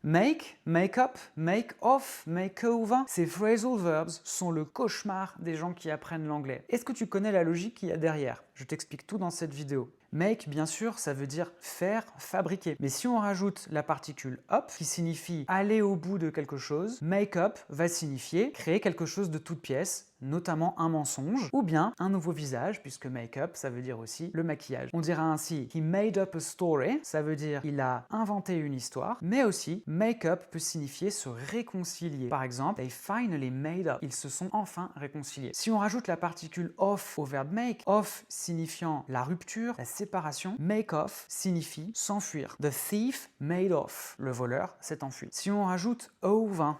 Make, make up, make off, make over, ces phrasal verbs sont le cauchemar des gens qui apprennent l'anglais. Est-ce que tu connais la logique qu'il y a derrière? Je t'explique tout dans cette vidéo. Make, bien sûr, ça veut dire faire, fabriquer. Mais si on rajoute la particule up, qui signifie aller au bout de quelque chose, make up va signifier créer quelque chose de toute pièce, notamment un mensonge, ou bien un nouveau visage, puisque make up, ça veut dire aussi le maquillage. On dira ainsi, he made up a story, ça veut dire il a inventé une histoire, mais aussi make up peut signifier se réconcilier. Par exemple, they finally made up, ils se sont enfin réconciliés. Si on rajoute la particule off au verbe make, off signifiant la rupture, la séparation, make off signifie s'enfuir. The thief made off, le voleur s'est enfui. Si on rajoute over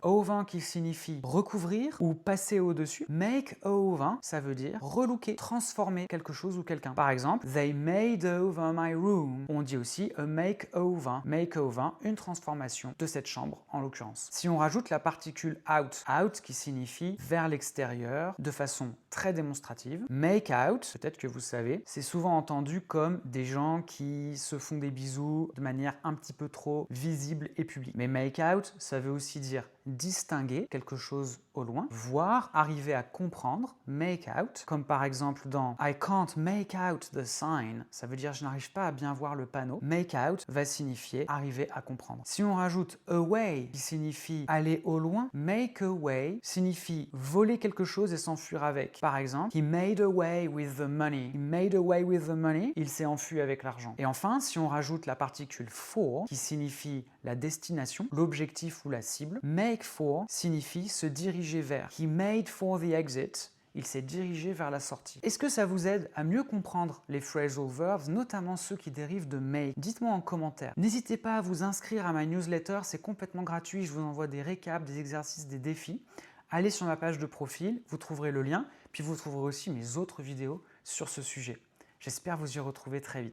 qui signifie recouvrir ou passer au-dessus, make over, ça veut dire relooker, transformer quelque chose ou quelqu'un. Par exemple, they made over my room. On dit aussi a makeover, une transformation de cette chambre en l'occurrence. Si on rajoute la particule out qui signifie vers l'extérieur de façon très démonstrative, make out, peut-être que vous savez, c'est souvent entendu comme des gens qui se font des bisous de manière un petit peu trop visible et publique. Mais make out, ça veut aussi dire distinguer quelque chose au loin, voire arriver à comprendre, make out, comme par exemple dans I can't make out the sign, ça veut dire je n'arrive pas à bien voir le panneau. Make out va signifier arriver à comprendre. Si on rajoute away qui signifie aller au loin, make away signifie voler quelque chose et s'enfuir avec. Par exemple, he made away with the money. He made away with the money, il s'est enfui avec l'argent. Et enfin, si on rajoute la particule for qui signifie la destination, l'objectif ou la cible, make for signifie se diriger vers. He made for the exit. Il s'est dirigé vers la sortie. Est-ce que ça vous aide à mieux comprendre les phrasal verbs, notamment ceux qui dérivent de make? Dites-moi en commentaire. N'hésitez pas à vous inscrire à ma newsletter, c'est complètement gratuit. Je vous envoie des récaps, des exercices, des défis. Allez sur ma page de profil, vous trouverez le lien, puis vous trouverez aussi mes autres vidéos sur ce sujet. J'espère vous y retrouver très vite.